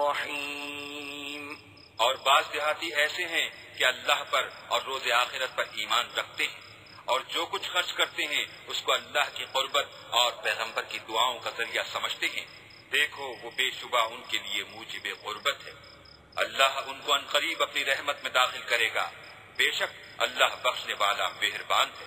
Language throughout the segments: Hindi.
रहीम। और बाज देहाती ऐसे हैं कि अल्लाह पर और रोज़े आखिरत पर ईमान रखते हैं और जो कुछ खर्च करते हैं उसको अल्लाह की कुर्बत और पैगंबर की दुआओं का जरिया समझते हैं। देखो वो बेशुबा उनके लिए मूजिब कुर्बत है। अल्लाह उनको अनकरीब अपनी रहमत में दाखिल करेगा। बेशक अल्लाह बख्शने वाला मेहरबान है।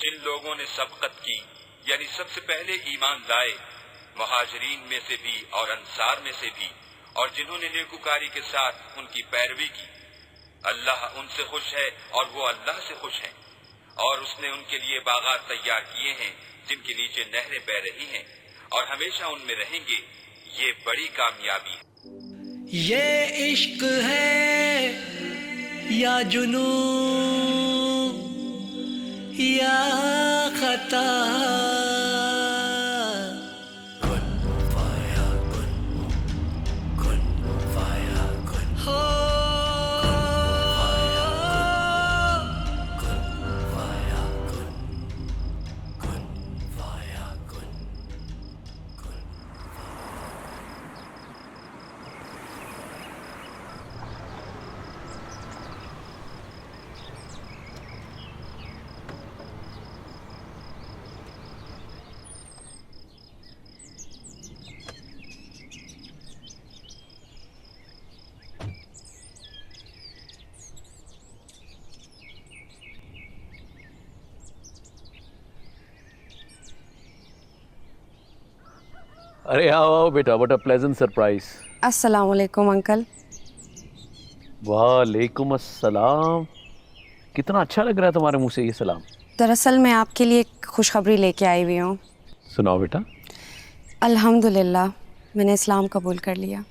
जिन लोगों ने सबकत की यानी सबसे पहले ईमान लाए, मुहाजिरीन में से भी और अंसार में से भी, और जिन्होंने नेकुकारी के साथ उनकी पैरवी की, अल्लाह उनसे खुश है और वो अल्लाह से खुश हैं। और उसने उनके लिए बागात तैयार किए हैं जिनके नीचे नहरें बह रही हैं और हमेशा उनमें रहेंगे। ये बड़ी कामयाबी है। ये इश्क है या जुनून या खता, अरे आओ आओ बेटा, व्हाट अ प्लेजेंट सरप्राइज। अस्सलाम वालेकुम अंकल। वालेकुम अस्सलाम। कितना अच्छा लग रहा है तुम्हारे मुंह से ये सलाम। दरअसल मैं आपके लिए एक खुशखबरी लेके आई हुई हूँ। सुनाओ बेटा। अल्हम्दुलिल्लाह मैंने इस्लाम कबूल कर लिया।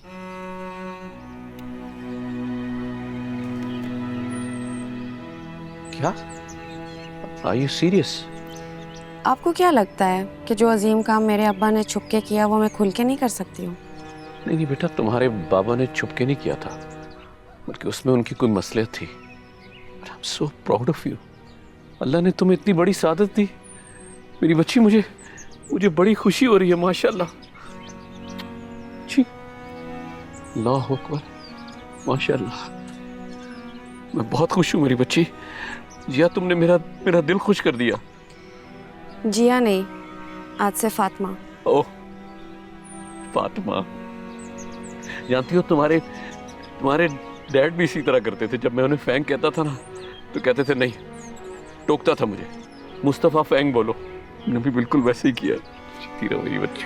क्या? Are you serious? आपको क्या लगता है कि जो अजीम काम मेरे अब्बा ने छुप के किया वो मैं खुल के नहीं कर सकती हूँ? नहीं नहीं बेटा, तुम्हारे बाबा ने छुप के नहीं किया था, बल्कि उसमें उनकी कोई मसलियत थी। I am so proud of you. Allah ने तुम्हें इतनी बड़ी सादत दी मेरी बच्ची। मुझे बड़ी खुशी हो रही है माशाल्लाह। जी अल्लाह अकबर, माशाल्लाह। मैं बहुत खुश हूँ मेरी बच्ची। जिया तुमने मेरा दिल खुश कर दिया। जिया नहीं, आज से फातिमा। ओह फातिमा। जानती हो तुम्हारे डैड भी इसी तरह करते थे। जब मैं उन्हें फैंग कहता था ना तो कहते थे नहीं, टोकता था मुझे, मुस्तफ़ा फैंग बोलो। मैंने भी बिल्कुल वैसे ही किया। तेरा वही बच्ची।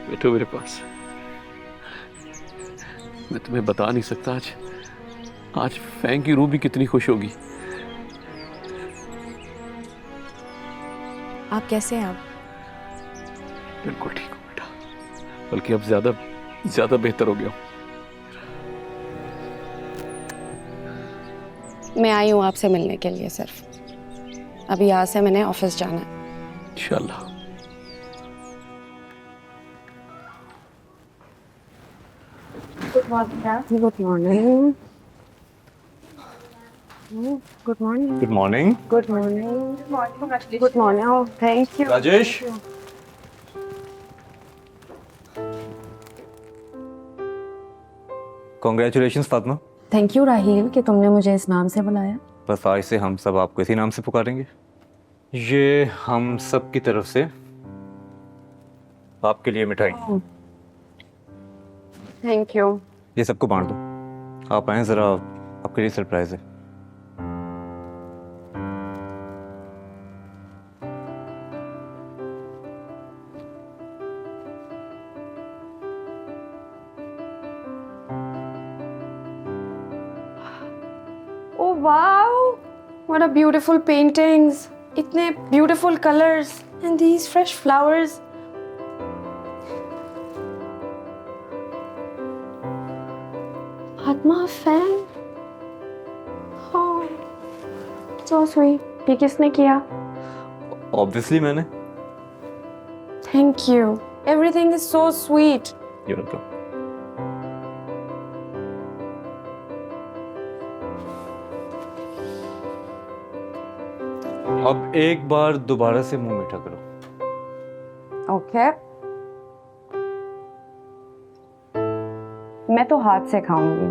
बैठो मेरे पास। मैं तुम्हें बता नहीं सकता आज फैंग की रूह भी कितनी खुश होगी। आप कैसे हैं? आप बिल्कुल ठीक हूँ बेटा, बल्कि अब ज्यादा बेहतर हो गया हूँ। मैं आई हूँ आपसे मिलने के लिए सिर्फ। अभी यहाँ से मैंने ऑफिस जाना है। इंशाल्लाह। Good morning. Good morning. Good morning. Good morning. Good morning. Good morning. Oh thank you Rajesh. Congratulations Fatima. Thank you Raheel कि तुमने मुझे इस नाम से बुलाया। बस आज से हम सब आपको इसी नाम से पुकारेंगे। ये हम सब की तरफ से आपके लिए मिठाई। Thank you. ये सबको बांट दो। आप आएँ ज़रा, आपके लिए सरप्राइज़ है। Oh wow! What a beautiful paintings. इतने beautiful colors and these fresh flowers. आत्मा fan. Oh, so sweet. ये किसने किया? ऑब्वियसली मैंने। Thank you. Everything is so sweet. You're welcome. अब एक बार दोबारा से मुंह मीठा करो। Okay. मैं तो हाथ से खाऊंगी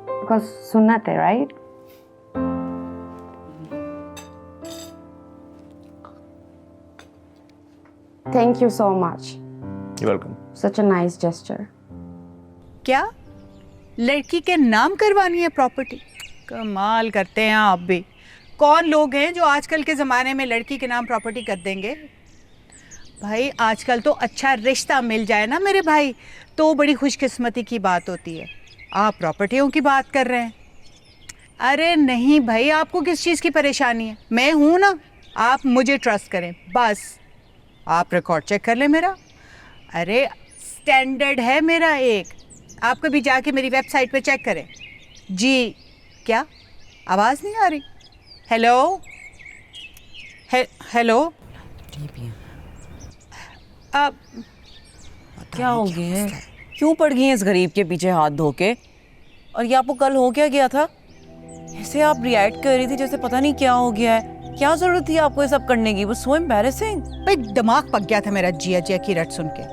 बिकॉज सुन्नत है, right? Thank you so much, You're welcome. Such a nice gesture. क्या लड़की के नाम करवानी है प्रॉपर्टी? कमाल करते हैं आप भी। कौन लोग हैं जो आजकल के ज़माने में लड़की के नाम प्रॉपर्टी कर देंगे? भाई आजकल तो अच्छा रिश्ता मिल जाए ना मेरे भाई, तो बड़ी खुशकिस्मती की बात होती है। आप प्रॉपर्टियों की बात कर रहे हैं? अरे नहीं भाई, आपको किस चीज़ की परेशानी है? मैं हूँ ना, आप मुझे ट्रस्ट करें बस। आप रिकॉर्ड चेक कर लें मेरा। अरे स्टैंडर्ड है मेरा एक, आप कभी जाके मेरी वेबसाइट पे चेक करें। जी क्या आवाज़ नहीं आ रही? Hello hello. अब क्या हो गया है? क्यों पड़ गई हैं इस गरीब के पीछे हाथ धो के? और ये आपको कल हो क्या गया था? ऐसे आप रिएक्ट कर रही थी जैसे पता नहीं क्या हो गया है। क्या जरूरत थी आपको ये सब करने की? वो सो एम्बैरेसिंग। भाई दिमाग पक गया था मेरा जिया जिया की रट सुन के।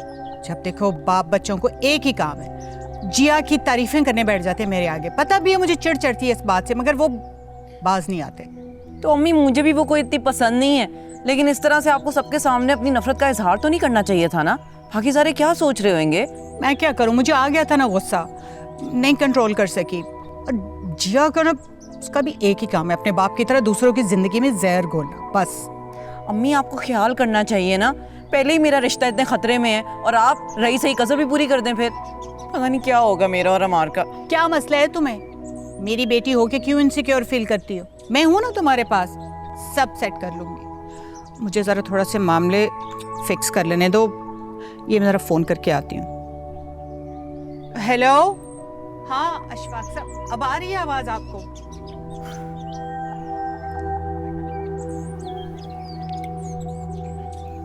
जब देखो बाप बच्चों को एक ही काम है, जिया की तारीफें करने बैठ जाते हैं मेरे आगे। पता भी है मुझे चिढ़ चढ़ती है इस बात से, मगर वो बाज नहीं आते। तो अम्मी मुझे भी वो कोई इतनी पसंद नहीं है, लेकिन इस तरह से आपको सबके सामने अपनी नफरत का इजहार तो नहीं करना चाहिए था ना। बाकी सारे क्या सोच रहे होंगे? मैं क्या करूं, मुझे आ गया था ना गुस्सा, नहीं कंट्रोल कर सकी। और जिया का ना उसका भी एक ही काम है, अपने बाप की तरह दूसरों की जिंदगी में जहर घोलना बस। अम्मी आपको ख्याल करना चाहिए ना, पहले ही मेरा रिश्ता इतने खतरे में है और आप रही सही कसर भी पूरी कर दें, फिर पता नहीं क्या होगा मेरा और अमार का। क्या मसला है तुम्हें? मेरी बेटी हो के क्यों इनसिक्योर फील करती हो? मैं हूं ना तुम्हारे पास, सब सेट कर लूंगी। मुझे ज़रा थोड़ा से मामले फिक्स कर लेने दो, ये मैं ज़रा फ़ोन करके आती हूँ। हेलो, हाँ अशफाक साहब, अब आ रही है आवाज़ आपको?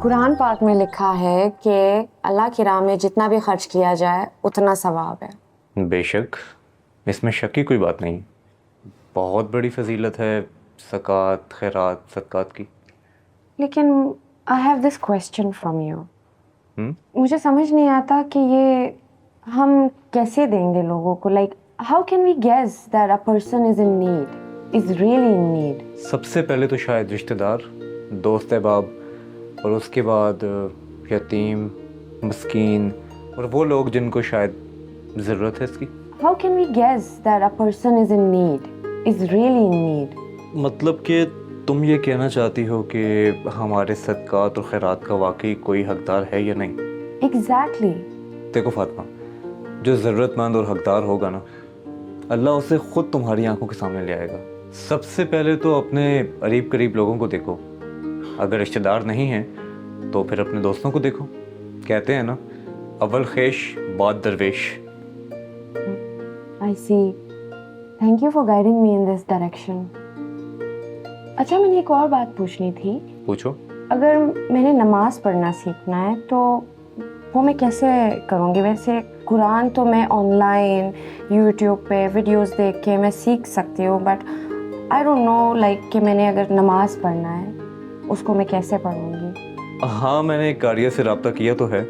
कुरान पाक में लिखा है कि अल्लाह की राह में जितना भी खर्च किया जाए उतना सवाब है। बेशक, इसमें शक की कोई बात नहीं। बहुत बड़ी फजीलत है ज़कात, खैरात, सदकात की। लेकिन I have this question from you. मुझे समझ नहीं आता कि ये हम कैसे देंगे लोगों को। Like how can we guess that a person is in need, is really in need? सबसे पहले तो शायद रिश्तेदार, दोस्त अहबाब, और उसके बाद यतीम, मस्कीन और वो लोग जिनको शायद ज़रूरत है इसकी। How can we guess that a person is in need, is really in need? मतलब कि तुम ये कहना चाहती हो कि हमारे सदकात और खैरात का वाकई कोई हकदार है या नहीं? एग्जैक्टली। देखो फातिमा, जो ज़रूरतमंद और हकदार होगा ना, अल्लाह उसे ख़ुद तुम्हारी आंखों के सामने ले आएगा। सबसे पहले तो अपने करीब करीब लोगों को देखो, अगर रिश्तेदार नहीं हैं तो फिर अपने दोस्तों को देखो। कहते हैं ना, अव्वल ख़ेश बाद दरवेश। I see, thank you for guiding me in this direction. अच्छा, मैंने एक और बात पूछनी थी। पूछो। अगर मैंने नमाज पढ़ना सीखना है तो वो मैं कैसे करूँगी? वैसे कुरान तो मैं ऑनलाइन यूट्यूब पे वीडियोस देख के मैं सीख सकती हूँ, but I don't know like कि मैंने अगर नमाज पढ़ना है उसको मैं कैसे पढ़ूँगी? हाँ, मैंने एक कारिया से रब्ता किया तो है,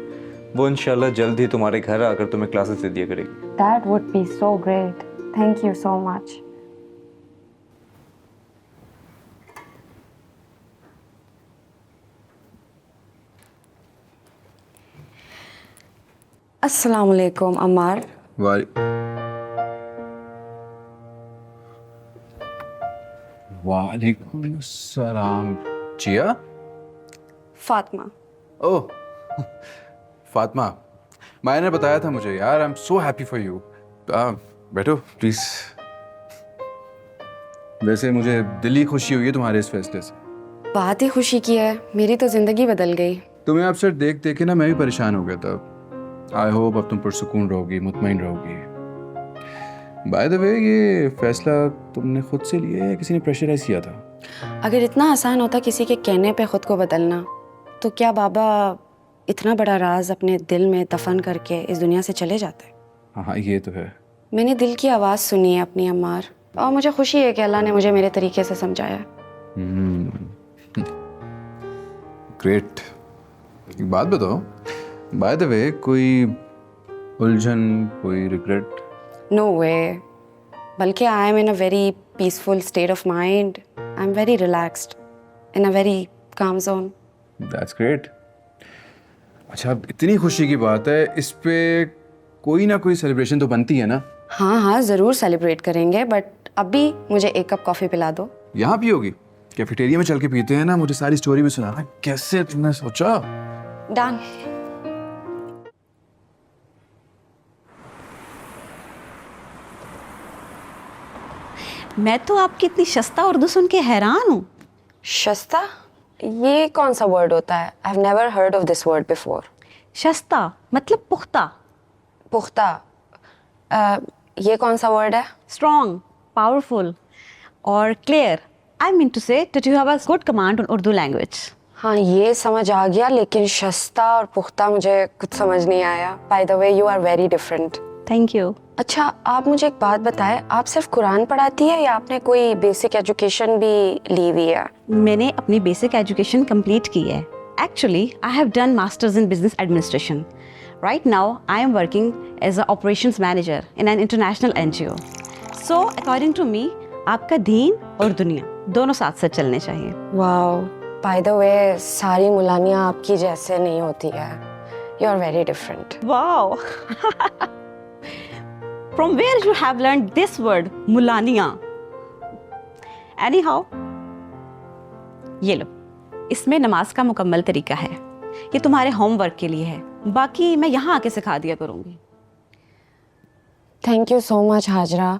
वो इंशाल्लाह जल्द ही तुम्हारे घर आकर तुम्हें क्लासेस दे दिया करेगी। That would be so great, thank you so much. अस्सलाम वालेकुम अम्मार। वालेकुम सलाम। जिया? फातिमा। ओह फातिमा, माया ने बताया था मुझे यार। आई am so happy for you. बैठो प्लीज। वैसे मुझे दिली खुशी हुई है तुम्हारे इस फैसले से। बात ही खुशी की है, मेरी तो जिंदगी बदल गई। तुम्हें अब सर देख देख के ना मैं भी परेशान हो गया था। आई होप अब तुम पुरसुकून रहोगी, मुतमईन रहोगी। बाय द वे, ये फैसला तुमने खुद से लिया या किसी ने प्रेशराइज किया था? अगर इतना आसान होता किसी के कहने पे खुद को बदलना, तो क्या बाबा इतना बड़ा राज अपने दिल में दफन करके इस दुनिया से चले जाते? हाँ ये तो है। मैंने दिल की आवाज़ सुनी है अपनी अम्मार, और मुझे खुशी है कि अल्लाह ने मुझे मेरे तरीके से समझाया। ग्रेट। एक बात बताओ, बाय द वे कोई उलझन, कोई रिग्रेट? नो वे, बल्कि I am in a very peaceful state of mind. I am very relaxed in a very calm zone. That's great. अच्छा, अब इतनी खुशी की बात है, इस पे कोई ना कोई सेलिब्रेशन तो बनती है ना? हाँ हाँ, ज़रूर सेलिब्रेट करेंगे, बट अभी मुझे एक कप कॉफ़ी पिला दो। यहाँ पियोगी? कैफेटेरिया में चल के पीते हैं ना। मुझे सारी स्टोरी भी सुनाना। कैसे तुमने सोचा? डन। मैं तो आपकी इतनी सस्ता उर्दू सुन के हैरान हूँ। शस्ता? ये कौन सा वर्ड होता है? I have never heard of this word before. सस्ता मतलब पुख्ता। पुख्ता? ये कौन सा वर्ड है? स्ट्रॉन्ग, पावरफुल और clear. I mean to say that you have a good command on Urdu language. हाँ, ये समझ आ गया, लेकिन शस्ता और पुख्ता मुझे कुछ समझ नहीं आया। By the way, you are very different. Thank you. अच्छा, आप मुझे एक बात बताएं, आप सिर्फ कुरान पढ़ाती है या आपने कोई बेसिक एजुकेशन भी ली हुई है? मैंने अपनी बेसिक एजुकेशन कंप्लीट की है। Actually I have done masters in business administration. Right now I am working as a operations manager in an international NGO. So according to me, आपका दीन और दुनिया दोनों साथ साथ चलने चाहिए। वाओ, बाय द वे, सारी मुलानियाँ आपकी जैसे नहीं होती है। You are very different. Wow. From where you have learned this word, मुलानिया? Anyhow, ये लो, इसमें नमाज का मुकम्मल तरीका है। ये तुम्हारे होमवर्क के लिए है, बाकी मैं यहाँ आके सिखा दिया करूँगी। Thank you so much Hajra.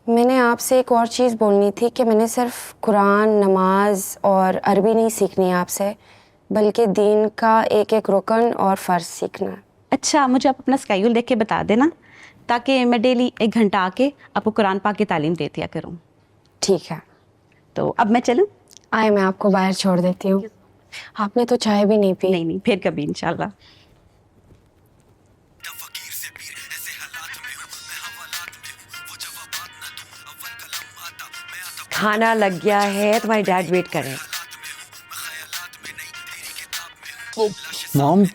मैंने आपसे एक और चीज़ बोलनी थी कि मैंने सिर्फ कुरान, नमाज और अरबी नहीं सीखनी है आपसे, बल्कि दीन का एक एक रुकन और फ़र्ज सीखना है। अच्छा, मुझे आप अपना स्केड्यूल देख के बता देना, ताकि मैं डेली 1 घंटा आके आपको कुरान पाक की तालीम दे दिया करूँ। ठीक है। तो अब मैं चलूँ? आए, मैं आपको बाहर छोड़ देती हूँ। आपने तो चाय भी नहीं पी। नहीं, फिर कभी इंशाल्लाह। खाना लग गया है, तुम्हारे डैड वेट कर रहे हैं। मॉम,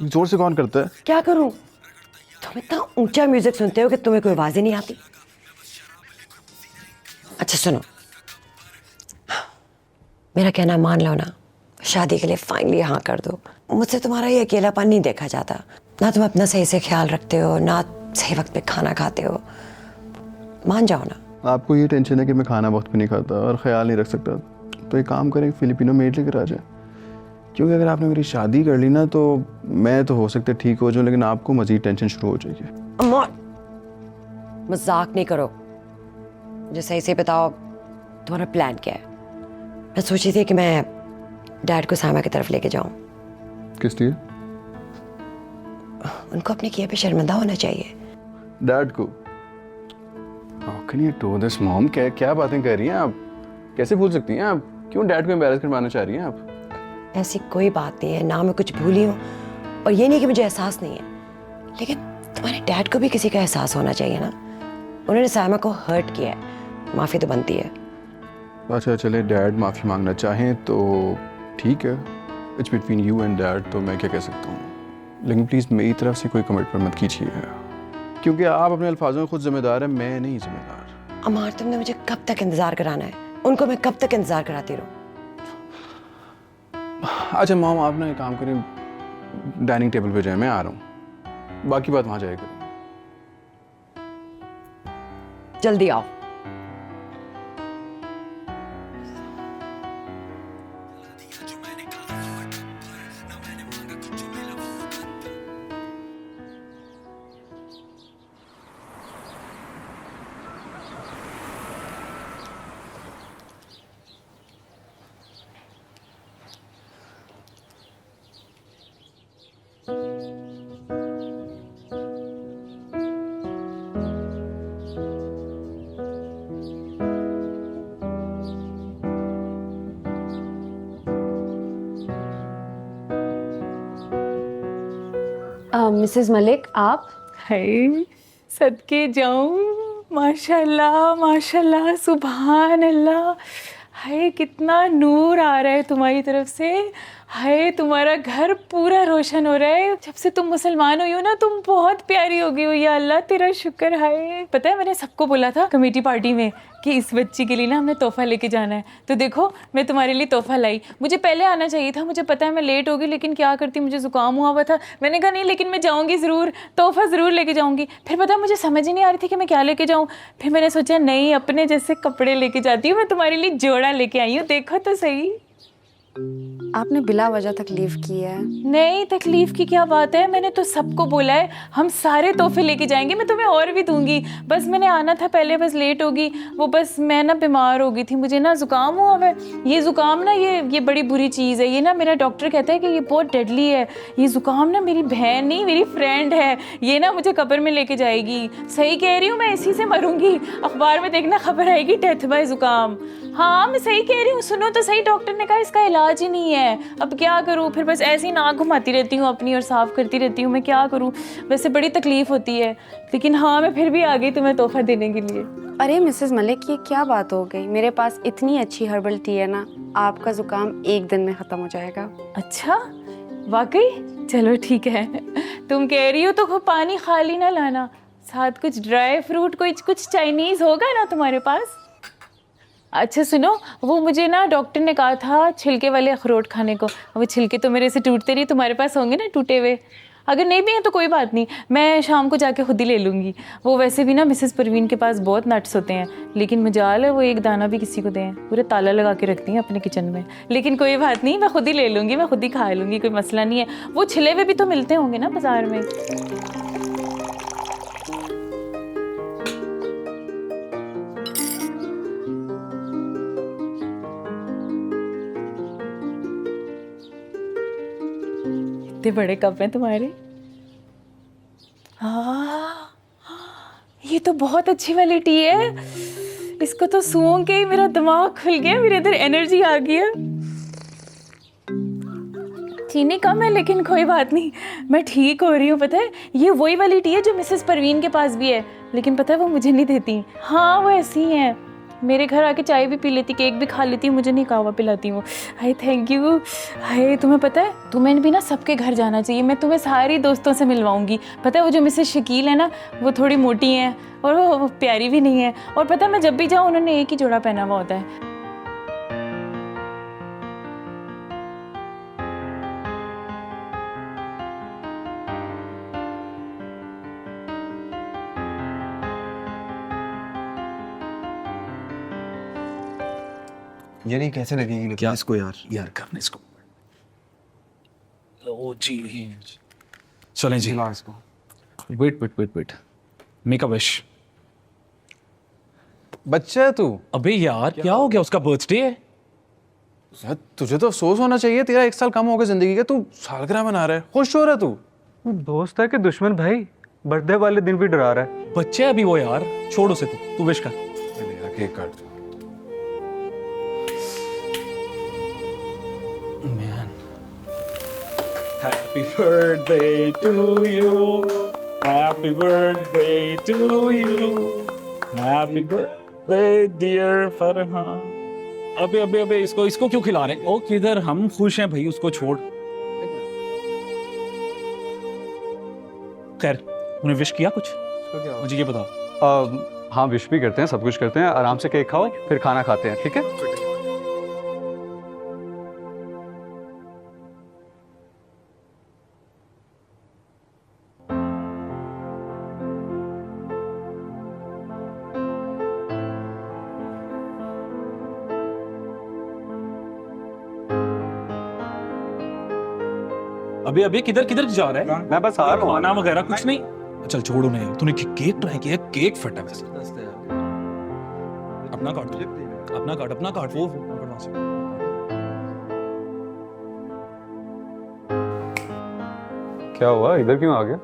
जोर से कौन करता है? क्या करूं? तुम इतना ऊंचा म्यूजिक सुनते हो कि तुम्हें कोई आवाज ही नहीं आती। अच्छा सुनो, मेरा कहना मान लो ना, शादी के लिए फाइनली हाँ कर दो। मुझसे तुम्हारा ये अकेलापन नहीं देखा जाता। ना तुम अपना सही से ख्याल रखते हो, ना सही वक्त पे खाना खाते हो। मान जाओ ना। आपको ये टेंशन है कि मैं खाना वक्त पे नहीं खाता और ख्याल नहीं रख सकता, तो एक काम करें, फिलिपिनो मेड लेकर आ जाए। क्योंकि अगर आपने मेरी शादी कर ली ना, तो मैं तो हो सकता है ठीक हो जाऊँ, लेकिन आपको मजीद टेंशन शुरू हो जाएगी। मजाक नहीं करो, मुझे सही से बताओ तुम्हारा प्लान क्या है। मैं सोची थी कि मैं डैड को सामा की तरफ लेके जाऊं। किस लिए? उनको अपने किए पे शर्मिंदा होना चाहिए। डैड को? How can you do this, mom? क्या बातें कर रही हैं आप? कैसे भूल सकती हैं आप? क्यों डैड को एम्बैरस करवाना चाह रही हैं आप? ऐसी कोई बात नहीं है, ना मैं कुछ भूली हूँ, और ये नहीं कि मुझे एहसास नहीं है, लेकिन तुम्हारे डैड को भी किसी का एहसास होना चाहिए ना। उन्होंने सामा को हर्ट किया है, माफ़ी तो बनती है। अच्छा चले, डैड माफ़ी मांगना चाहें तो ठीक है, it's between you and dad, तो मैं क्या कह सकता हूँ। लेकिन प्लीज़ मेरी तरफ से कोई कमिटमेंट मत कीजिए, क्योंकि आप अपने अल्फाजों में खुद जिम्मेदार हैं, मैं नहीं जिम्मेदार। अमार, तुमने मुझे कब तक इंतज़ार कराना है? उनको मैं कब तक इंतज़ार कराती रहूँ? अच्छा मॉम, आप ना एक काम करें, डाइनिंग टेबल पे जाए, मैं आ रहा हूँ, बाकी बात वहाँ जाएगा। जल्दी आओ। मिसेस मलिक आप? हाय सदके जाऊं, माशाल्लाह माशाल्लाह, सुभान अल्लाह। हाय कितना नूर आ रहा है तुम्हारी तरफ से। हाय तुम्हारा घर पूरा रोशन हो रहा है। जब से तुम मुसलमान हुई हो ना, तुम बहुत प्यारी हो गई हो। या अल्लाह तेरा शुक्र। हाय पता है मैंने सबको बोला था कमेटी पार्टी में कि इस बच्ची के लिए ना हमें तोहफा लेके जाना है, तो देखो मैं तुम्हारे लिए तोहफा लाई। मुझे पहले आना चाहिए था, मुझे पता है मैं लेट हो गई, लेकिन क्या करती, मुझे ज़ुकाम हुआ हुआ था। मैंने कहा नहीं लेकिन मैं जाऊँगी ज़रूर, तोहफा ज़रूर लेके जाऊँगी। फिर पता है मुझे समझ ही नहीं आ रही थी कि मैं क्या लेके जाऊँ। फिर मैंने सोचा नहीं, अपने जैसे कपड़े लेके जाती हूँ। मैं तुम्हारे लिए जोड़ा लेके आई हूँ, देखो तो सही। आपने बिला वजह तकलीफ की है। नहीं तकलीफ की क्या बात है, मैंने तो सबको बोला है हम सारे तोहफे लेके जाएंगे, मैं तुम्हें और भी दूंगी। बस मैंने आना था पहले, बस लेट होगी। वो बस मैं ना बीमार हो गई थी, मुझे ना ज़ुकाम हुआ है। ये ज़ुकाम ना ये बड़ी बुरी चीज़ है। ये ना मेरा डॉक्टर कहता है कि ये बहुत डेडली है। ये ज़ुकाम ना मेरी बहन नहीं मेरी फ्रेंड है, ये ना मुझे कब्र में लेके जाएगी। सही कह रही हूँ, मैं इसी से मरूंगी। अखबार में देखना खबर आएगी डेथ बाय ज़ुकाम। हाँ मैं सही कह रही हूँ, सुनो तो सही। डॉक्टर ने कहा इसका इलाज ही नहीं है, अब क्या करूँ। फिर बस ऐसी नाक घुमाती रहती हूँ अपनी और साफ़ करती रहती हूँ। मैं क्या करूँ, वैसे बड़ी तकलीफ़ होती है, लेकिन हाँ मैं फिर भी आ गई तुम्हें तोहफा देने के लिए। अरे मिसेस मलिक ये क्या बात हो गई, मेरे पास इतनी अच्छी हर्बल टी है ना, आपका ज़ुकाम एक दिन में ख़त्म हो जाएगा। अच्छा वाकई, चलो ठीक है। तुम कह रही हो तो पानी खाली ना लाना, साथ कुछ ड्राई फ्रूट, कुछ चाइनीज़ होगा ना तुम्हारे पास। अच्छा सुनो, वो मुझे ना डॉक्टर ने कहा था छिलके वाले अखरोट खाने को। वो छिलके तो मेरे से टूटते नहीं, तुम्हारे पास होंगे ना टूटे हुए। अगर नहीं भी हैं तो कोई बात नहीं, मैं शाम को जाके खुद ही ले लूँगी। वो वैसे भी ना मिसेस परवीन के पास बहुत नट्स होते हैं, लेकिन मजाल है वो एक दाना भी किसी को दें, पूरे ताला लगा के रखती हैं अपने किचन में। लेकिन कोई बात नहीं, मैं खुद ही ले लूँगी, मैं खुद ही खा लूँगी, कोई मसला नहीं है। वो छिले हुए भी तो मिलते होंगे ना बाज़ार में। इतने बड़े कप हैं तुम्हारे। हाँ ये तो बहुत अच्छी वाली टी है, इसको तो सूंघ के ही मेरा दिमाग खुल गया, मेरे अंदर एनर्जी आ गई है। चीनी कम है लेकिन कोई बात नहीं, मैं ठीक हो रही हूँ। पता है ये वही वाली टी है जो मिसेस परवीन के पास भी है, लेकिन पता है वो मुझे नहीं देती। हाँ वो ऐसी ही है, मेरे घर आके चाय भी पी लेती, केक भी खा लेती, मुझे नहीं कहवा पिलाती हूँ। Hi thank you. हाय तुम्हें पता है तुम्हें भी ना सबके घर जाना चाहिए, मैं तुम्हें सारी दोस्तों से मिलवाऊंगी। पता है वो जो मिसेस शकील है ना, वो थोड़ी मोटी हैं और वो प्यारी भी नहीं है। और पता है मैं जब भी जाऊँ उन्होंने एक ही जोड़ा पहना हुआ होता है। यार ये कैसे लगेगी क्या इसको यार करने इसको। लो जी चलें जी। Wait make a wish. बच्चा है तू। अबे यार क्या हो गया, उसका बर्थडे है। यार तुझे तो अफसोस होना चाहिए, तेरा 1 साल कम हो गया जिंदगी का, तू सालगिरह मना रहा है, खुश हो रहा है तू। दोस्त है कि दुश्मन भाई, बर्थडे वाले दिन भी डरा रहा है। बच्चे अभी वो यार, छोड़ उसे, तू विश कर। केक काट। Happy birthday to you. Happy birthday to you. Happy birthday dear Farhan. अबे इसको क्यों खिला रहे? ओ किधर, हम खुश हैं भाई, उसको छोड़। खैर तूने विश किया कुछ? मुझे ये बताओ। हाँ विश भी करते हैं, सब कुछ करते हैं, आराम से केक खाओ फिर खाना खाते हैं, ठीक है? अबे किधर जा रहा है? मैं बस आ रहा हूँ। खाना वगैरह कुछ नहीं। चल छोड़ो नहीं, तूने केक ट्राई किया? केक फटा वैसे। अपना काट वो क्या हुआ, इधर क्यों आ गया?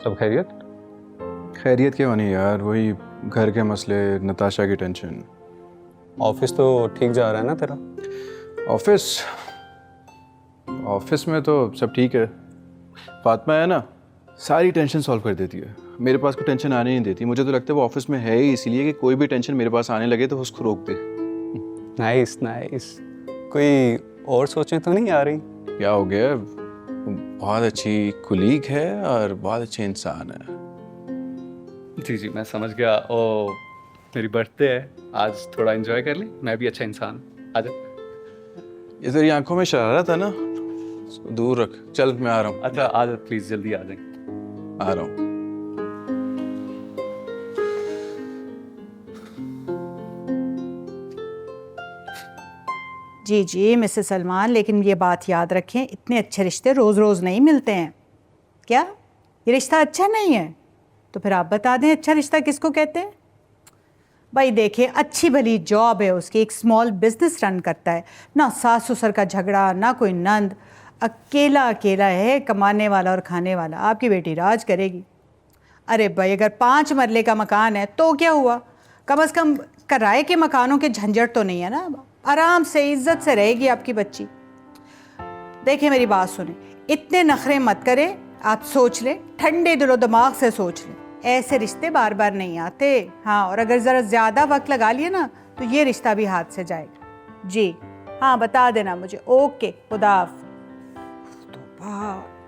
सब खैरियत? खैरियत क्यों नहीं यार, वही घर के मसले, नताशा की टेंशन। ऑफिस तो ठीक जा रहा है ना तेरा? ऑफिस में तो सब ठीक है। फातिमा है ना, सारी टेंशन सॉल्व कर देती है। मेरे पास कोई टेंशन आने नहीं देती। मुझे तो लगता है वो ऑफिस में है ही इसीलिए कि कोई भी टेंशन मेरे पास आने लगे तो उसको रोक दे। Nice nice. कोई और सोचें तो नहीं आ रही? क्या हो गया? बहुत अच्छी कुलीग है और बहुत अच्छे इंसान है। जी जी मैं समझ गया। ओ मेरी बर्थडे है आज, थोड़ा एंजॉय कर ले। मैं भी अच्छा इंसान। आजा। ये तेरी आंखों में शरारत है ना, इसको दूर रख। चल मैं आ रहा हूँ। अच्छा आ जा प्लीज, जल्दी आ जाए। आ रहा हूँ। जी जी मिसेस सलमान, लेकिन ये बात याद रखें, इतने अच्छे रिश्ते रोज़ रोज़ नहीं मिलते हैं। क्या ये रिश्ता अच्छा नहीं है? तो फिर आप बता दें अच्छा रिश्ता किसको कहते हैं? भाई देखिए, अच्छी भली जॉब है उसकी, एक स्मॉल बिजनेस रन करता है, ना सास ससुर का झगड़ा, ना कोई नंद, अकेला अकेला है, कमाने वाला और खाने वाला। आपकी बेटी राज करेगी। अरे भाई अगर 5 मरले का मकान है तो क्या हुआ, कम से कम किराए के मकानों के झंझट तो नहीं है ना। आराम से इज्जत से रहेगी आपकी बच्ची। देखिए मेरी बात सुने, इतने नखरे मत करें, आप सोच लें, ठंडे दिलो दिमाग से सोच लें। ऐसे रिश्ते बार बार नहीं आते। हाँ, और अगर ज़रा ज़्यादा वक्त लगा लिया ना तो ये रिश्ता भी हाथ से जाएगा। जी हाँ, बता देना मुझे। ओके, खुदा।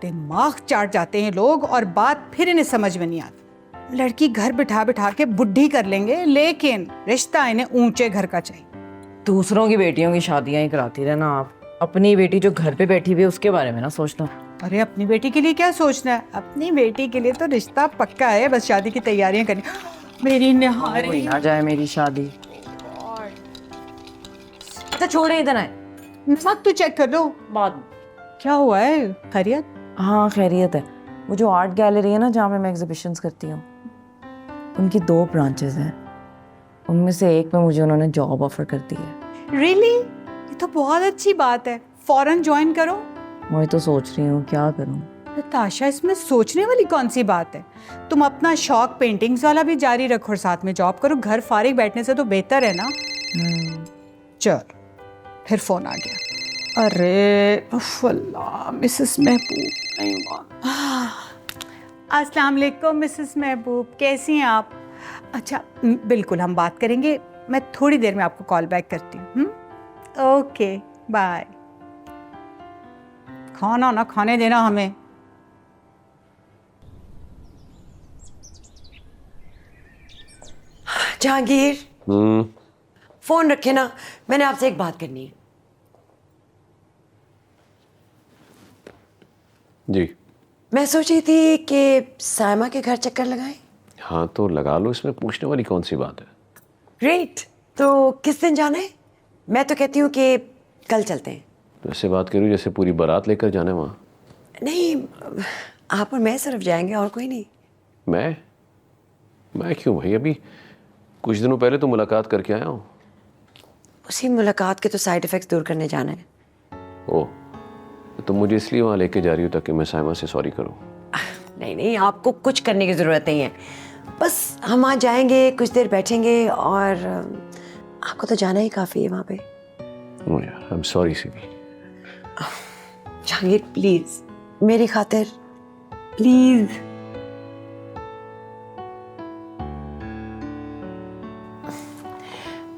दिमाग चाट जाते हैं लोग और बात फिर इन्हें समझ में नहीं आती। लड़की घर बिठा बिठा के बुढ़ी कर लेंगे, लेकिन रिश्ता इन्हें ऊंचे घर का चाहिए। दूसरों की बेटियों की शादियां ही कराती रहना आप, अपनी बेटी जो घर पे बैठी हुई है उसके बारे में ना सोचना। अरे अपनी बेटी के लिए क्या सोचना है, अपनी बेटी के लिए तो रिश्ता पक्का है, बस शादी की तैयारियां करनी। मेरी निहारी ना जाए मेरी शादी। अच्छा छोड़े, इधर आए। नमक तो चेक कर लो बाद। क्या हुआ है, खैरियत? हाँ खैरियत है। वो जो आर्ट गैलरी है ना जहाँ मैं एग्जीबिशंस करती हूँ, उनकी 2 ब्रांचेस हैं, उनमें से एक में मुझे उन्होंने जॉब ऑफर कर दी है। रियली? ये तो बहुत अच्छी बात है, फौरन ज्वाइन करो। वही तो सोच रही हूँ क्या करूँ। नताशा, इसमें सोचने वाली कौन सी बात है? तुम अपना शौक पेंटिंग्स वाला भी जारी रखो और साथ में जॉब करो। घर फारिग बैठने से तो बेहतर है ना। चल फिर फोन आ गया। अरे अल्लाह, मिसेस महबूब नहीं हुआ। अस्सलाम वालेकुम मिसेस महबूब, कैसी हैं आप? अच्छा बिल्कुल, हम बात करेंगे। मैं थोड़ी देर में आपको कॉल बैक करती हूँ। Okay bye. खाना ना खाने देना हमें। जहांगीर, फोन रखे ना, मैंने आपसे एक बात करनी है। जी। मैं सोच रही थी कि सायमा के घर चक्कर लगाएं। हाँ तो लगा लो, इसमें पूछने वाली कौन सी बात है। ग्रेट, तो किस दिन जाना है? मैं तो कहती हूँ कि कल चलते हैं। तो ऐसे बात करूँ जैसे पूरी बारात लेकर जाना है वहाँ। नहीं, आप और मैं सिर्फ जाएंगे, और कोई नहीं। मैं क्यों भाई, अभी कुछ दिनों पहले तो मुलाकात करके आया हूँ। उसी मुलाकात के तो साइड इफेक्ट्स दूर करने जाना है। ओह, तो मुझे इसलिए वहाँ लेके जा रही हूँ ताकि मैं साइमा से सॉरी करूँ। नहीं नहीं, आपको कुछ करने की ज़रूरत नहीं है। बस हम वहाँ जाएंगे, कुछ देर बैठेंगे, और आपको तो जाना ही काफ़ी है वहाँ पे। ओह यार, I am sorry Simi. Jahangir please, मेरी खातिर प्लीज।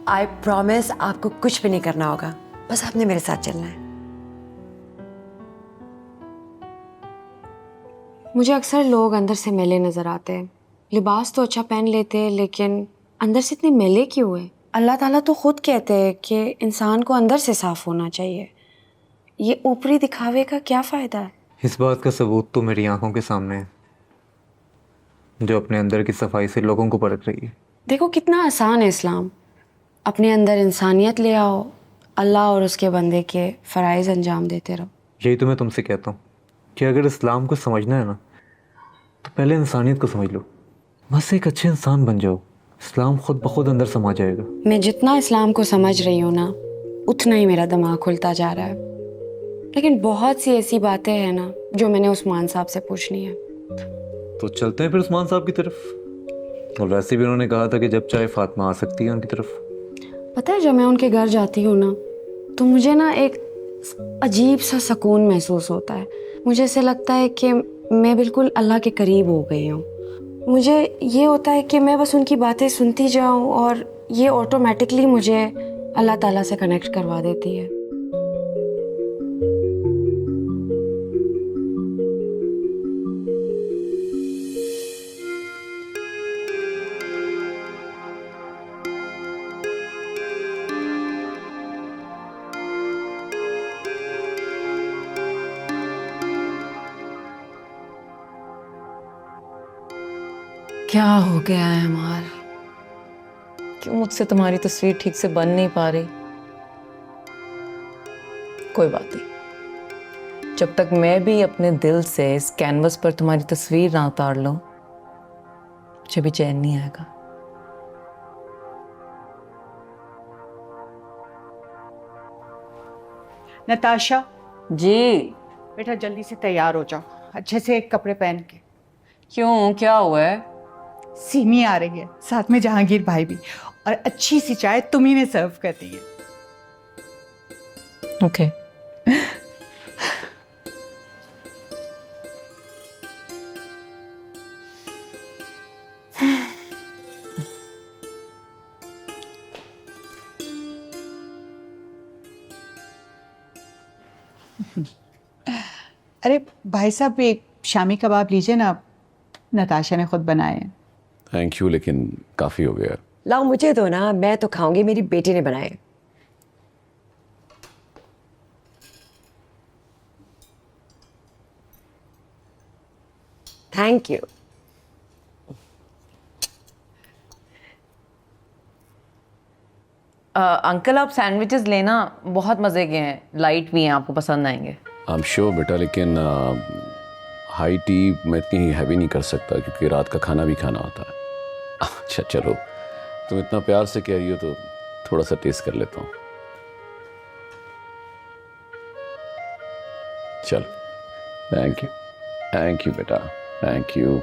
आई प्रॉमिस आपको कुछ भी नहीं करना होगा, बस आपने मेरे साथ चलना है। मुझे अक्सर लोग अंदर से मैले नज़र आते हैं। लिबास तो अच्छा पहन लेते हैं, लेकिन अंदर से इतने मैले क्यों है? अल्लाह ताला तो खुद कहते हैं कि इंसान को अंदर से साफ़ होना चाहिए। ये ऊपरी दिखावे का क्या फ़ायदा है? इस बात का सबूत तो मेरी आंखों के सामने है, जो अपने अंदर की सफाई से लोगों को परख रही है। देखो कितना आसान है इस्लाम। अपने अंदर इंसानियत ले आओ, अल्लाह और उसके बंदे के फ़राइज़ अंजाम देते रहो। यही तो मैं तुमसे कहता हूँ कि अगर इस्लाम को समझना है ना, तो पहले इंसानियत को समझ लो। बस एक अच्छे इंसान बन जाओ, इस्लाम खुद ब खुद अंदर समा जाएगा। मैं जितना इस्लाम को समझ रही हूँ ना, उतना ही मेरा दिमाग खुलता जा रहा है। लेकिन बहुत सी ऐसी बातें हैं ना जो मैंने उस्मान साहब से पूछनी है। तो चलते हैं फिर उस्मान साहब की तरफ। और वैसे भी उन्होंने कहा था कि जब चाहे फातिमा आ सकती है उनकी तरफ। पता है, जब मैं उनके घर जाती हूँ ना, तो मुझे ना एक अजीब सा सुकून महसूस होता है। मुझे ऐसे लगता है कि मैं बिल्कुल अल्लाह के करीब हो गई हूँ। मुझे ये होता है कि मैं बस उनकी बातें सुनती जाऊँ और ये ऑटोमेटिकली मुझे अल्लाह ताला से कनेक्ट करवा देती है। क्या हो गया है अमार? क्यों मुझसे तुम्हारी तस्वीर ठीक से बन नहीं पा रही? कोई बात नहीं, जब तक मैं भी अपने दिल से इस कैनवस पर तुम्हारी तस्वीर ना उतार लूं, मुझे भी चैन नहीं आएगा। नताशा जी बेटा, जल्दी से तैयार हो जाओ, अच्छे से कपड़े पहन के। क्यों, क्या हुआ है? सीमी आ रही है, साथ में जहांगीर भाई भी, और अच्छी सी चाय तुम्ही ने सर्व करनी है। ओके। अरे भाई साहब, एक शामी कबाब लीजिए ना, नताशा ने खुद बनाए हैं। थैंक यू, लेकिन काफ़ी हो गया। लाओ मुझे दो ना, मैं तो खाऊंगी, मेरी बेटी ने बनाए। Thank you. अंकल आप सैंडविचेस लेना, बहुत मज़े के हैं, लाइट भी हैं, आपको पसंद आएंगे। आई एम श्योर बेटा, लेकिन हाई टी मैं इतनी हैवी नहीं कर सकता क्योंकि रात का खाना भी खाना होता है। अच्छा चलो, तुम इतना प्यार से कह रही हो तो थोड़ा सा टेस्ट कर लेता हूँ। चलो, थैंक यू बेटा, थैंक यू।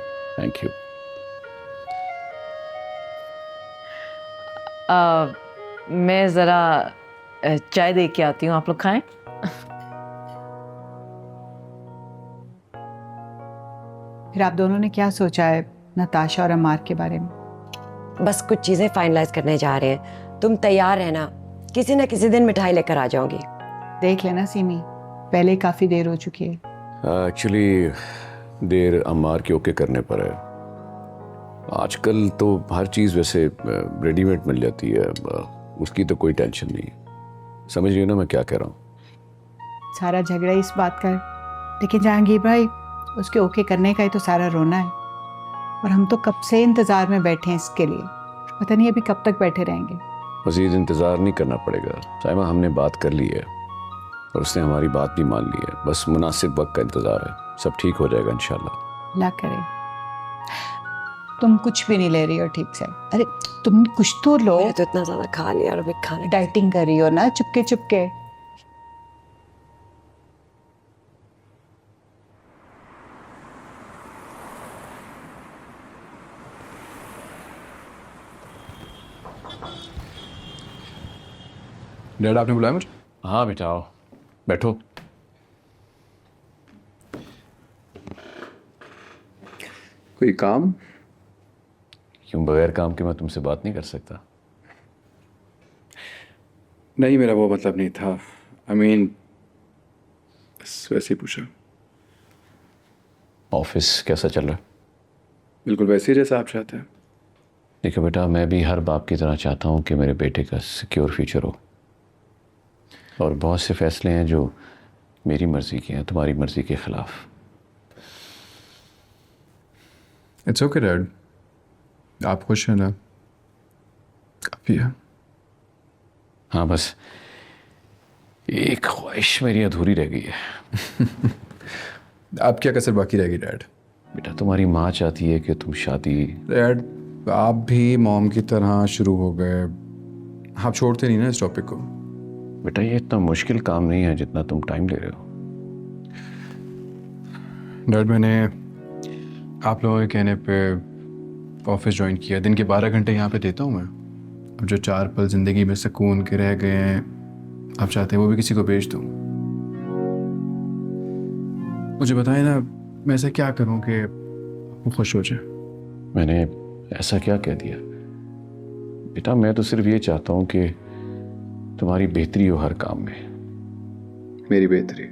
मैं ज़रा चाय दे के आती हूँ, आप लोग खाएं। फिर आप दोनों ने क्या सोचा है नताशा और अमार के बारे में? बस कुछ चीजें फाइनलाइज करने जा रहे हैं, तुम तैयार रहना, किसी न किसी दिन मिठाई लेकर आ जाऊंगी। देख लेना सीमी, पहले काफी देर हो चुकी है। एक्चुअली देर अम्मार के ओके करने पर है। आजकल तो हर चीज़ वैसे रेडीमेड मिल जाती है, उसकी तो कोई टेंशन नहीं है। समझ रही हो ना मैं क्या कह रहा हूँ? सारा झगड़ा इस बात का है, लेकिन जहांगीर भाई, उसके ओके करने का ही तो सारा रोना है, और हम तो कब से इंतजार में बैठे हैं इसके लिए। पता नहीं अभी कब तक बैठे रहेंगे। मज़ीद इंतज़ार नहीं करना पड़ेगा साइमा, हमने बात कर ली है और उसने हमारी बात भी मान ली है। बस मुनासिब वक्त का इंतज़ार है, सब ठीक हो जाएगा इंशाल्लाह। अल्लाह करे। तुम कुछ भी नहीं ले रही हो ठीक से। अरे तुम कुछ तो लो। मैंने तो इतना ज्यादा खा लिया और अभी खाने। डाइटिंग कर रही हो ना चुपके चुपके। डैड आपने बुलाया मुझे? हाँ बेटा आओ, बैठो। कोई काम? क्यों, बगैर काम के मैं तुमसे बात नहीं कर सकता? नहीं, मेरा वो मतलब नहीं था। आई मीन बस वैसे ही पूछा। ऑफिस कैसा चल रहा है? बिल्कुल वैसे ही जैसा आप चाहते हैं। देखो बेटा, मैं भी हर बाप की तरह चाहता हूँ कि मेरे बेटे का सिक्योर फ्यूचर हो, और बहुत से फैसले हैं जो मेरी मर्ज़ी के हैं, तुम्हारी मर्ज़ी के ख़िलाफ़। इट्स ओके डैड, आप खुश हैं ना, काफ़ी है। हाँ, बस एक ख्वाहिश मेरी अधूरी रह गई है। आप क्या कसर बाकी रहेगी डैड? बेटा, तुम्हारी माँ चाहती है कि तुम शादी। डैड, आप भी मॉम की तरह शुरू हो गए, आप छोड़ते नहीं ना इस टॉपिक को। बेटा, ये इतना मुश्किल काम नहीं है जितना तुम टाइम ले रहे हो। डैड, मैंने आप लोगों के कहने पे ऑफिस ज्वाइन किया। दिन के 12 घंटे यहाँ पे देता हूँ मैं। अब जो 4 पल ज़िंदगी में सुकून के रह गए हैं, आप चाहते हैं वो भी किसी को बेच दूँ। मुझे बताएं ना, मैं ऐसा क्या करूं कि वो खुश हो जाए? मैंने ऐसा क्या कह दिया? बेटा मैं तो सिर्फ ये चाहता हूं कि तुम्हारी बेहतरी हो हर काम में। मेरी बेहतरी?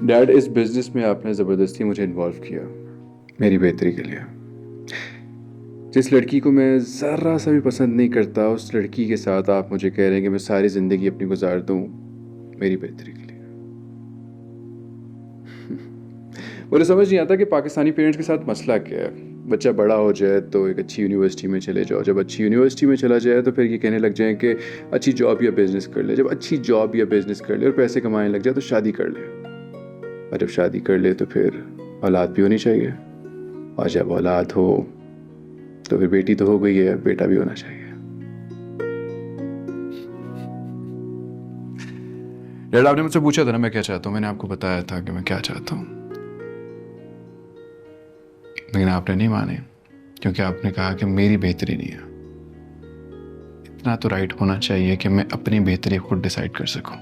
डैड, इस बिजनेस में आपने ज़बरदस्ती मुझे इन्वॉल्व किया मेरी बेहतरी के लिए। जिस लड़की को मैं ज़रा सा भी पसंद नहीं करता, उस लड़की के साथ आप मुझे कह रहे हैं कि मैं सारी ज़िंदगी अपनी गुजार दूँ मेरी बेहतरी के लिए। मुझे समझ नहीं आता कि पाकिस्तानी पेरेंट्स के साथ मसला क्या है। बच्चा बड़ा हो जाए तो एक अच्छी यूनिवर्सिटी में चले जाओ, जब अच्छी यूनिवर्सिटी में चला जाए तो फिर ये कहने लग जाए कि अच्छी जॉब या बिज़नेस कर ले, जब अच्छी जॉब या बिज़नेस कर ले और पैसे कमाने लग जाए तो शादी कर ले, और जब शादी कर ले तो फिर औलाद भी होनी चाहिए, और जब औलाद हो तो फिर बेटी तो हो गई है, बेटा भी होना चाहिए। डैड, आपने मुझसे पूछा था ना मैं क्या चाहता हूँ, मैंने आपको बताया था कि मैं क्या चाहता हूँ, लेकिन आपने नहीं माने क्योंकि आपने कहा कि मेरी बेहतरी नहीं है। इतना तो राइट होना चाहिए कि मैं अपनी बेहतरी खुद डिसाइड कर सकूं।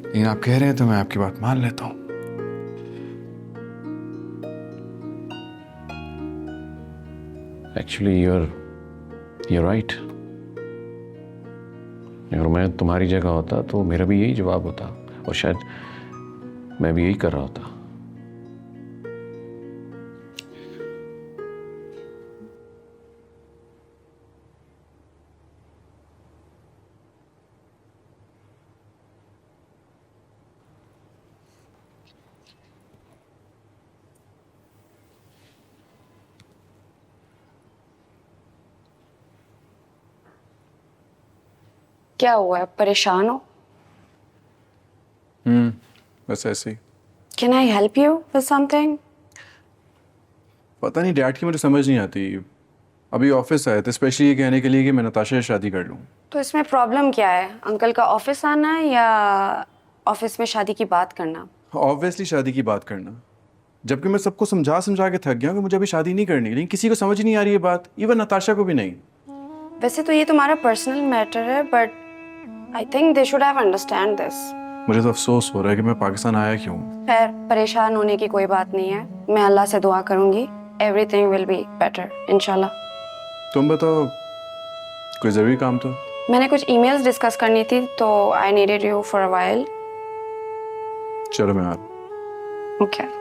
लेकिन आप कह रहे हैं तो मैं आपकी बात मान लेता हूं। Actually you're right। अगर मैं तुम्हारी जगह होता तो मेरा भी यही जवाब होता, और शायद मैं भी यही कर रहा होता। क्या हुआ है, परेशान हो? बस ऐसे ही। Can I help you with something? पता नहीं डैड की मुझे समझ नहीं आती। अभी ऑफिस आए थे स्पेशली ये कहने के लिए कि मैं नताशा से शादी कर लूं। तो इसमें प्रॉब्लम क्या है? अंकल का ऑफिस आना या ऑफिस में शादी की बात करना? ऑब्वियसली शादी की बात करना, जबकि मैं सबको समझा समझा के थक गया कि मुझे अभी शादी नहीं करनी, लेकिन किसी को समझ ही नहीं आ रही है बात, इवन नताशा को भी नहीं। वैसे तो ये तुम्हारा पर्सनल मैटर है, but I think they should have understand this. मुझे तो अफसोस हो रहा है कि मैं पाकिस्तान आया क्यों। खैर, परेशान होने की कोई बात नहीं है, मैं अल्लाह से दुआ करूंगी, एवरीथिंग विल बी बेटर इंशाल्लाह। तुम बताओ, कोई जरूरी काम तो? मैंने कुछ ईमेल्स डिस्कस करनी थी तो I needed you for a while. चलो मैं आ रहा हूं। ओके।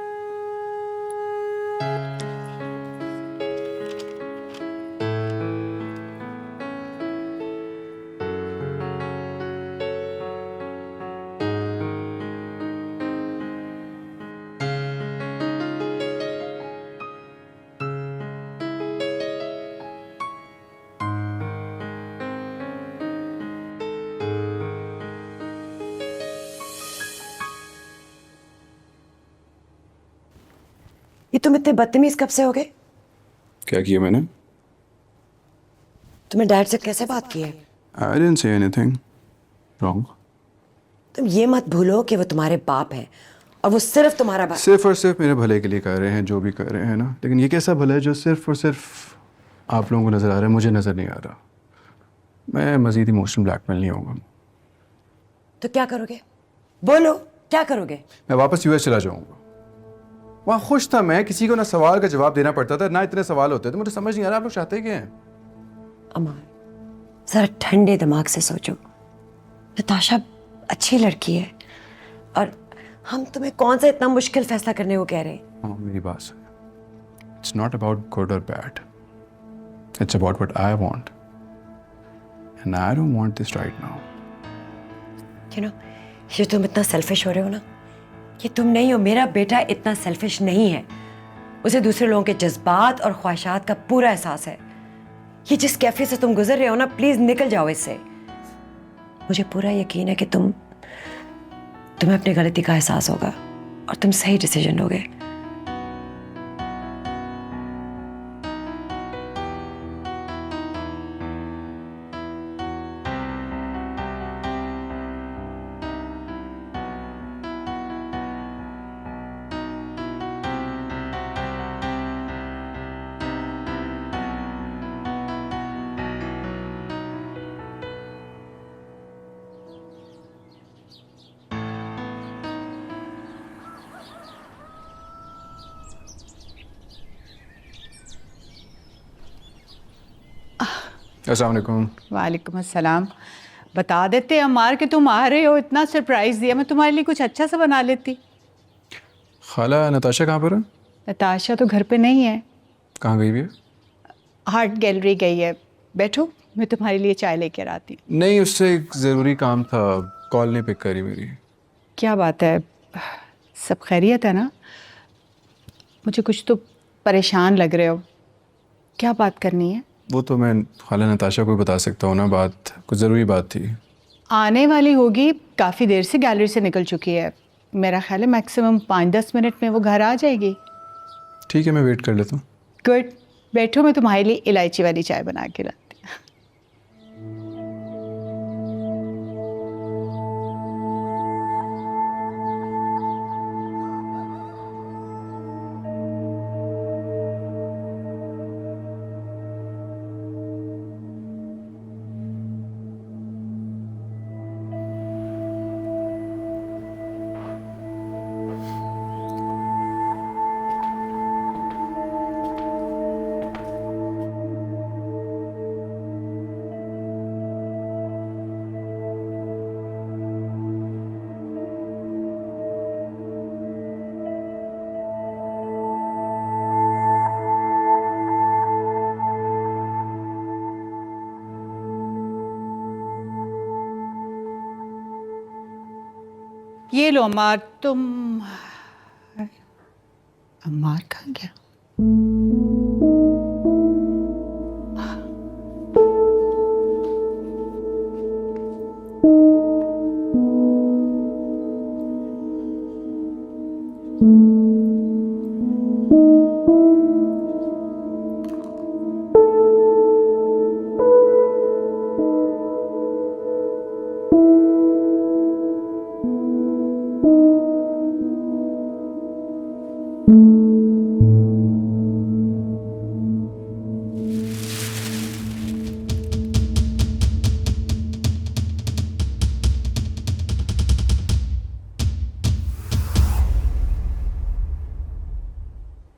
ये तुम इतने बदतमीज कब से हो गए? क्या किया मैंने? तुमने डैड से कैसे बात की है? I didn't say anything wrong। तुम ये मत भूलो कि वो तुम्हारे बाप हैं और वो सिर्फ तुम्हारा बाप। सिर्फ और सिर्फ मेरे भले के लिए कर रहे हैं जो भी कर रहे हैं ना, लेकिन ये कैसा भला है जो सिर्फ और सिर्फ आप लोगों को नजर आ रहा है, मुझे नजर नहीं आ रहा। मैं मजीद इमोशनल ब्लैकमेल नहीं होगा। तो क्या करोगे? बोलो, क्या करोगे? मैं वापस यूएस चला जाऊंगा। वहाँ खुश था मैं, किसी को ना सवाल का जवाब देना पड़ता था ना इतने सवाल होते थे। मुझे समझ नहीं आ रहा आप लोग चाहते क्या हैं? अमान, जरा ठंडे दिमाग से सोचो। नताशा अच्छी लड़की है और हम तुम्हें कौन सा इतना मुश्किल फैसला करने को कह रहे हैं? हाँ, मेरी बात सुनो। इट्स नॉट अबाउट गुड और bad, it's about what I want and I don't want this right now. You know, ये तुम इतना सेल्फिश हो रहे हो ना, ये तुम नहीं हो। मेरा बेटा इतना सेल्फिश नहीं है, उसे दूसरे लोगों के जज्बात और ख्वाहिशात का पूरा एहसास है। ये जिस कैफे से तुम गुजर रहे हो ना, प्लीज निकल जाओ इससे। मुझे पूरा यकीन है कि तुम्हें अपनी गलती का एहसास होगा और तुम सही डिसीजन लोगे। अस्सलाम वालेकुम। वालेकुम अस्सलाम। बता देते अम्मार कि तुम आ रहे हो, इतना सरप्राइज़ दिया, मैं तुम्हारे लिए कुछ अच्छा सा बना लेती। खाला नताशा कहाँ पर है? नताशा तो घर पे नहीं है, कहाँ गई भी है? आर्ट गैलरी गई है। बैठो, मैं तुम्हारे लिए चाय लेकर आती हूँ। नहीं, उससे एक ज़रूरी काम था, कॉल नहीं पिक करी मेरी। क्या बात है, सब खैरियत है ना? मुझे कुछ तो परेशान लग रहे हो, क्या बात करनी है? वो तो मैं खाला नताशा को बता सकता हूँ ना, बात कुछ ज़रूरी बात थी। आने वाली होगी, काफ़ी देर से गैलरी से निकल चुकी है। मेरा ख्याल है मैक्सिमम 5-10 मिनट में वो घर आ जाएगी। ठीक है, मैं वेट कर लेता हूँ। गुड, बैठो, मैं तुम्हारे लिए इलायची वाली चाय बना के लाती हूँ। ये लो अम्मार, तुम। अम्मार कहाँ गया?